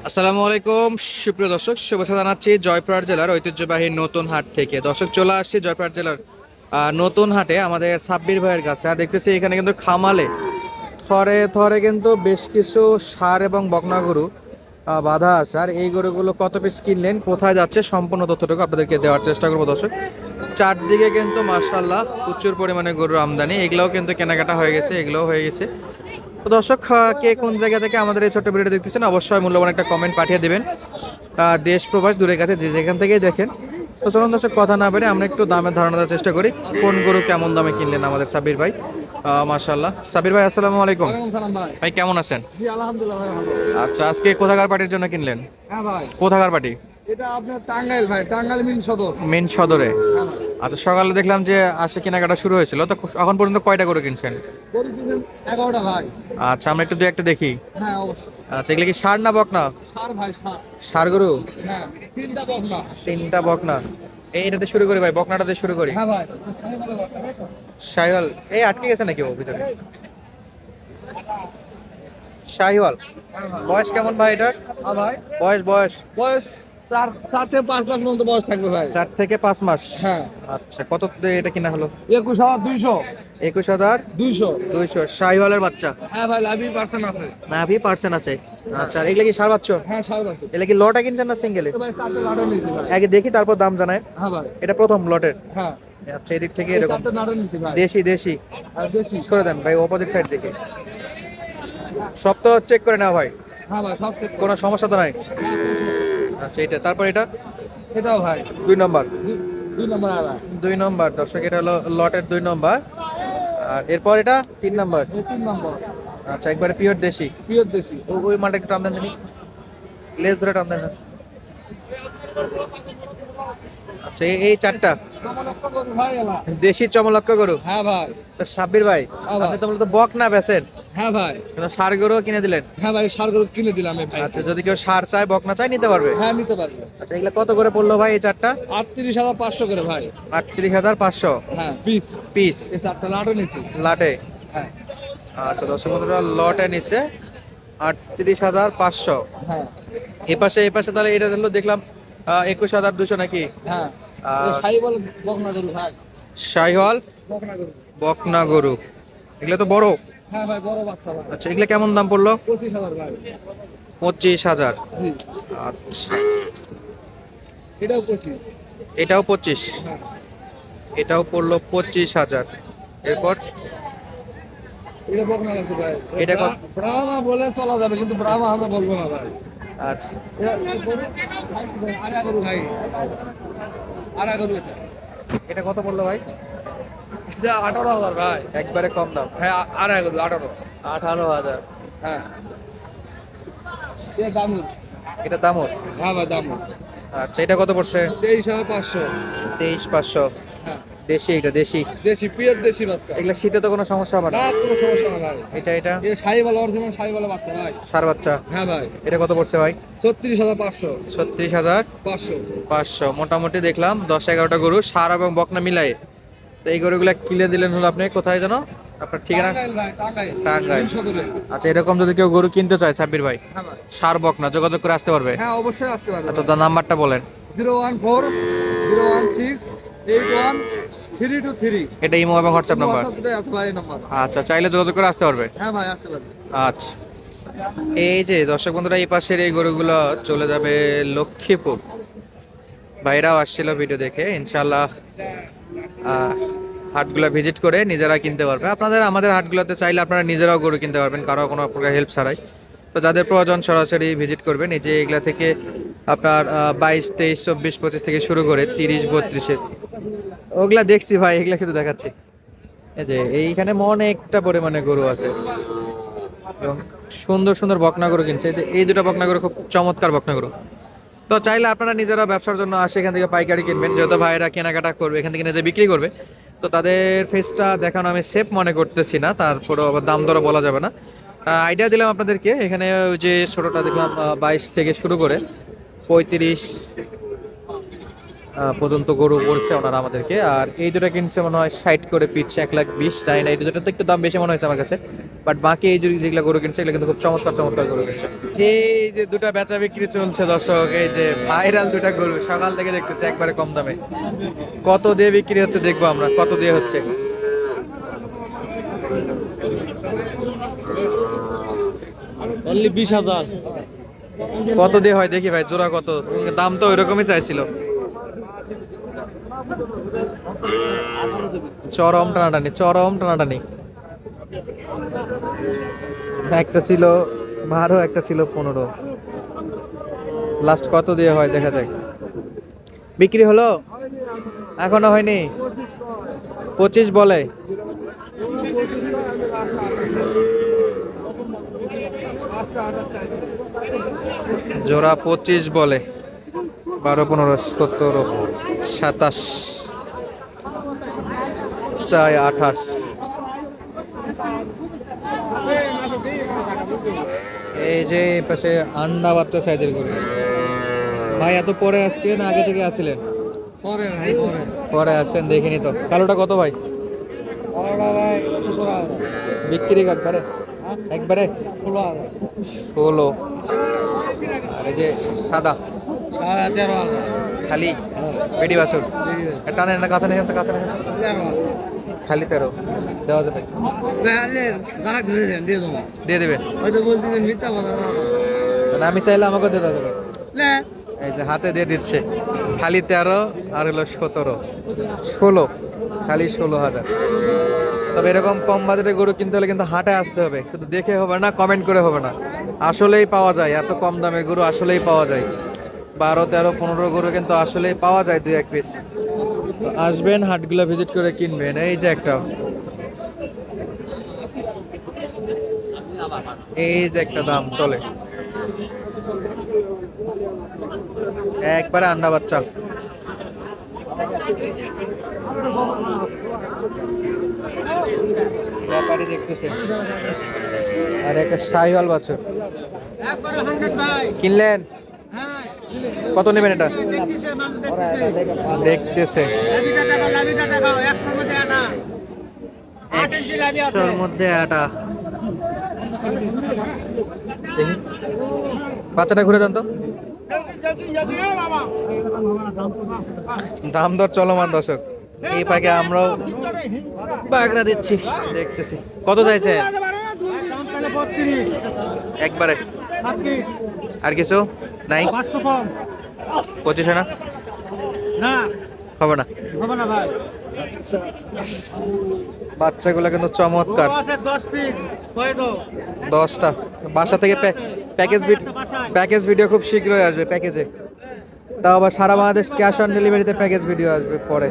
আসসালামু আলাইকুম সুপ্রিয় দর্শক, শুভেচ্ছা জানাচ্ছি জয়পুরহাট জেলার ঐতিহ্যবাহী নতুন হাট থেকে। দর্শক, চলে আসছি জয়পুরহাট জেলার নতুন হাটে আমাদের সাব্বির ভাইয়ের কাছে। আর দেখতেছি এখানে কিন্তু খামালে থরে থরে কিন্তু বেশ কিছু ষাঁড় এবং বকনা গরু বাঁধা আছে। আর এই গরুগুলো কত পিস কিনলেন, কোথায় যাচ্ছে, সম্পূর্ণ তথ্যটুকু আপনাদেরকে দেওয়ার চেষ্টা করবো দর্শক। চারদিকে কিন্তু মার্শাল্লাহ প্রচুর পরিমাণে গরুর আমদানি, এগুলোও কিন্তু কেনাকাটা হয়ে গেছে, এগুলোও হয়ে গেছে। তো দর্শক, কে কোন জায়গা থেকে আমাদের এই ছোট্ট ভিডিওটা দেখতেছেন অবশ্যই মূল্যবান একটা কমেন্ট পাঠিয়ে দিবেন। দেশ প্রবাস দূরের কাছে যে যেখান থেকেই দেখেন। তো চলুন দর্শক, কথা না বেড়ে আমরা একটু দামের ধারণা দেওয়ার চেষ্টা করি, কোন গরু কেমন দামে কিনলেন আমাদের সাব্বির ভাই। মাশাআল্লাহ, সাব্বির ভাই আসসালামু আলাইকুম। ওয়ালাইকুম সালাম ভাই। ভাই কেমন আছেন? জি আলহামদুলিল্লাহ ভাই ভালো। আচ্ছা, আজকে কোথাকার পার্টির জন্য কিনলেন? হ্যাঁ ভাই, কোথাকার পার্টি? এটা আপনার টাঙ্গাইল ভাই, টাঙ্গাইল মিল সদর। মেন সদরে। হ্যাঁ ভাই। আচ্ছা, সকালে দেখলাম যে আসে কেনাকাটা শুরু হয়েছিল, তো এখন পর্যন্ত কয়টা গরু কিনছেন? গরু কিনছেন 11টা ভাই। আচ্ছা, আমরা একটু দুই একটা দেখি। হ্যাঁ অবশ্যই। আচ্ছা, এগুলো কি ষাঁড় না বকনা? সার ভাই সার। ষাঁড় গরু। হ্যাঁ, তিনটা বকনা। তিনটা বকনা। এইটাতে শুরু করি ভাই, বকনাটাতে শুরু করি। হ্যাঁ ভাই, সাড়ে বারো বকনা, তাই তো? শাহিওয়াল এই আটকে গেছে নাকি ও ভিতরে? শাহিওয়াল। হ্যাঁ ভাই। বয়স কেমন ভাই এটার? হ্যাঁ ভাই, বয়স বয়স বয়স 4 থেকে 5 মাস পর্যন্ত বয়স থাকবে ভাই। 4 থেকে 5 মাস। হ্যাঁ। আচ্ছা, কত দিয়ে এটা কিনা হলো? 21,200। 21,200। 200। শাহিওয়ালের বাচ্চা। হ্যাঁ ভাই, লাভি পার্সেন্ট আছে। নাভি পার্সেন্ট আছে। আচ্ছা, আর এগুলা কি ষাঁড় বাচ্চা? হ্যাঁ সার আছে। এগুলা কি লটা কিনছেন না সিঙ্গেলে? ভাই 4টা লাডো নিয়েছি ভাই। আগে দেখি তারপর দাম জানায়। হ্যাঁ ভাই। এটা প্রথম লটের। হ্যাঁ, আচ্ছা, এদিক থেকে এই এরকম 4টা লাডো নিয়েছি ভাই। দেশি দেশি আর দেশি। সরে দেন ভাই, অপোজিট সাইড দেখে সব তো চেক করে নাও ভাই, হ্যাঁ ভাই, সব সেট। কোনো সমস্যা তো নাই। হ্যাঁ, কোনো সমস্যা নেই। আচ্ছা, এটা তারপর এটা এটাও ভাই 2 নম্বর। দুই নম্বর আড়া। 2 নম্বর দর্শক, এটা হলো লটের 2 নম্বর। আর এরপর এটা 3 নম্বর। এই 3 নম্বর আচ্ছা, একবারে পিওর দেশি। পিওর দেশি। ওই মালটা একটু টান দেন দেখি, লেজ ধরে টান দেন না। আচ্ছা, এই চারটা সমলক্ষ গরু ভাই এলা। দেশি চমলক্ষ গরু। হ্যাঁ ভাই। তো সাব্বির ভাই, হ্যাঁ ভাই। আপনি তো মূলত বক না বেচেন, হ্যাঁ ভাই। কিন্তু ষাঁড় গরু কিনে দিলেন। হ্যাঁ ভাই, সার গরু কিনে দিলাম এই ভাই। আচ্ছা, যদি কেউ ষাঁড় চায় বক না চায় নিতে পারবে। হ্যাঁ, নিতে পারবে। আচ্ছা, এগুলা কত করে পড়লো ভাই এই চারটা? 38,500 করে ভাই। 38,500 হ্যাঁ, পিস। পিস এই 4টা লাডো নিছি। লাটে। হ্যাঁ। আচ্ছা, দর্শক বন্ধুরা, লটে নিচে 38,500। হ্যাঁ। এ পাশে তাহলে এটা হলো দেখলাম 21,200 নাকি? হ্যাঁ, আর এই সাই বল বকনা গরু ভাই। শাহিওয়াল বকনা গরু। বকনা গরু, এগুলো তো বড়। হ্যাঁ ভাই, বড় বাচ্চা ভাই। আচ্ছা, এগুলো কেমন দাম পড়লো? 25,000 ভাই। 25,000। জি। আচ্ছা, এটাও 25। এটাও 25। হ্যাঁ। এটাও পড়লো 25,000। এরপর এটা বকনা আছে ভাই। এটা কত? ব্রাহ্মা বলে চলা যাবে, কিন্তু ব্রাহ্মা আমরা বলবো না ভাই। আচ্ছা, আড়া গরু ভাই। আড়া গরু এটা। এটা কত পড়লো ভাই? এটা 18,000 ভাই। একবারে কম দাম। হ্যাঁ, আড়া গরু 18। 18,000। হ্যাঁ, এটা দাম। এটা দামর। হ্যাঁ ভাই, দাম। আচ্ছা, এটা কত পড়ছে? 23,500। 23,500। হ্যাঁ, দেশি, এটা দেশি। দেশি পিওর দেশি বাচ্চা। এগুলা শীতে তো কোনো সমস্যা হবে না? না, কোনো সমস্যা না ভাই। এটা এ শাহিওয়াল, অরিজিনাল শাহিওয়াল বাচ্চা ভাই। ষাঁড় বাচ্চা। হ্যাঁ ভাই। এটা কত পড়ছে ভাই? 36,500। 36,500। মোটামুটি দেখলাম 10-11টা গরু ষাঁড় এবং বকনা মিলাই। তো এই গরুগুলা কিনে দিলেন হলো আপনি কোথায় যেন, আপনার ঠিকানা? টাঙ্গাইল ভাই, টাঙ্গাইল। টাঙ্গাইল। সদরে। আচ্ছা, এরকম যদি কেউ গরু কিনতে চায় সাব্বির ভাই, হ্যাঁ ভাই। ষাঁড় বকনা, যোগাযোগ করে আসতে পারবে? হ্যাঁ, অবশ্যই আসতে পারবে। আচ্ছা, তার নাম্বারটা বলেন। 014-016-81-323। এটা ইমো এবং হোয়াটসঅ্যাপ নাম্বার। হোয়াটসঅ্যাপে আছে ভাই নাম্বার। আচ্ছা, চাইলে যোগাযোগ করে আসতে পারবে। হ্যাঁ ভাই, আসতে পারবে। আচ্ছা, এই যে দর্শক বন্ধুরা, এই পাশের এই গরুগুলো চলে যাবে লক্ষ্মীপুর। ভাইরাও আসছিল ভিডিও দেখে, ইনশাল্লাহ হাটগুলো ভিজিট করে নিজেরা কিনতে পারবে। আপনাদের আমাদের হাটগুলোতে চাইলে আপনারা নিজেরাও গরু কিনতে পারবেন, কারো কোনো প্রকার হেল্প ছাড়াই। তো যাদের প্রয়োজন সরাসরি ভিজিট করবেন। এই যে এগুলা থেকে আপনার 22, 23, 24, 25 থেকে শুরু করে 30, 32-এর ওগুলা দেখছি ভাই, এগুলা শুধু দেখাচ্ছি। এই যে এইখানে অনেকটা পরিমাণে গরু আছে এবং সুন্দর সুন্দর বকনা গরু কিনছে। এই যে এই দুটো বকনা গরু খুব চমৎকার বকনা গরু। তো চাইলে আপনারা নিজেরা ব্যবসার জন্য আসে এখান থেকে পাইকারি কিনবেন, যেহেতু ভাইয়েরা কেনাকাটা করবে এখান থেকে নিজে বিক্রি করবে। তো তাদের ফেসটা দেখানো আমি সেফ মনে করতেছি না, তারপরেও আবার দাম দরও বলা যাবে না। আইডিয়া দিলাম আপনাদেরকে। এখানে ওই যে ছোটোটা দেখলাম 22 থেকে শুরু করে 35 পর্যন্ত গরু বলছে ওনারা আমাদেরকে। আর এই দুটো কিনছে মনে হয় 60 করে পিচ, 1,20,000 চাই না। এই দুটো তো একটু দাম বেশি মনে হয়েছে আমার কাছে। বাট বাকি এই যেগুলো গরু কিনছে এগুলো কিন্তু খুব চমৎকার চমৎকার গরু কিনছে। এই যে দুটা বেচা বিক্রি চলছে দর্শক, এই যে ভাইরাল দুটা গরু সকাল থেকে দেখতেছে একবারে কম দামে। কত দিয়ে বিক্রি হচ্ছে দেখবো আমরা, কত দিয়ে হচ্ছে। অনলি 20,000। কত দিয়ে হয় দেখি ভাই, জোড়া কত? দাম তো ওইরকমই চাইছিল। চরম টানাটানি, চরম টানাটানি। একটা ছিল 12, একটা ছিল 15। লাস্ট কত দিয়ে হয় দেখা যায়। বিক্রি হলো? এখনো হয়নি। 25 বলে। জোড়া 25 বলে। 12, 15, 17, 27, চাই 28। এই যে পাশে আন্ডা বাচ্চা সাইজের গরু। ভাই এত পরে আজকে না আগে থেকে আসছিলেন? পরে ভাই পরে। পরে আসছেন, দেখিনি তো। কালোটা কত ভাই? ওটা ভাই 17,000। বিক্রি একবারে একবারে 16,000। 16। আর এই যে সাদা 13,000। খালি বেডি বাছুর, টানেন না কাছে নেন তো, কাছে নেন। 13,000। খালি 13 দেওয়া যাবে? গাড়া ধরে দেন, দিয়ে দেবো। দিয়ে দেবে? হয়তো বলতেছেন মিথ্যা কথা না। মানে আমি চাইলে আমাকে দিয়ে দেওয়া যাবে। না এই যে হাতে দিয়ে দিচ্ছে, খালি 13 আর হলো 17, 16, খালি 16,000। তবে এরকম কম বাজেটে গরু কিনতে হলে কিন্তু হাটে আসতে হবে, শুধু দেখে হবে না, কমেন্ট করে হবে না। আসলেই পাওয়া যায়, এত কম দামের গরু আসলেই পাওয়া যায়। 12, 13, 15 গরু কিন্তু আসলেই পাওয়া যায় 2-1 পিস। আসবেন, হাটগুলো ভিজিট করে কিনবেন। এই যে একটা, এই যে একটা দাম চলে একবারে আন্ডা বাচ্চা। ব্যাপারই দেখতেছে। আর একটা শাহিওয়াল বাছুর কিনলেন? কত নেবেন এটা? দেখতেছে 100-র মধ্যে আটা। দেখি বাচ্চাটা ঘুরে যান তো। দাম দর চলমান দর্শক, এই পাকে আমরাও বাগড়া দিচ্ছি, দেখতেছি। কত চাইছে? একবারে আর কিছু নাই? 25 না? হবে না। বাচ্চাগুলো কিন্তু চমৎকার। 10টা বাসা থেকে প্যাকেজ ভিডিও খুব শীঘ্রই আসবে প্যাকেজে। তাও আবার সারা বাংলাদেশ ক্যাশ অন ডেলিভারিতে প্যাকেজ ভিডিও আসবে পরে।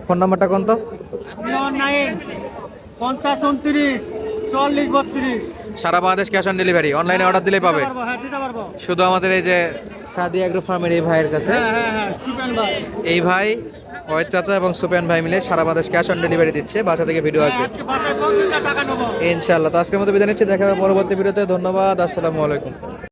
ফোন নাম্বারটা কোন তো? 5029 সারা বাংলাদেশ ক্যাশ অন ডেলিভারি, অনলাইনে অর্ডার দিলেই পাবে। শুধু আমাদের এই যে সাদি এগ্রো ফার্মের এই ভাইয়ের কাছে, এই ভাই ওই চাচা এবং সুপেন ভাই মিলে সারা বাংলাদেশ ক্যাশ অন ডেলিভারি দিচ্ছে, বাসা থেকে ভিডিও আসবে ইনশাআল্লাহ। তো আজকের মতো বিদায় নিচ্ছি, দেখা হবে পরবর্তী ভিডিওতে। ধন্যবাদ, আসসালামু আলাইকুম।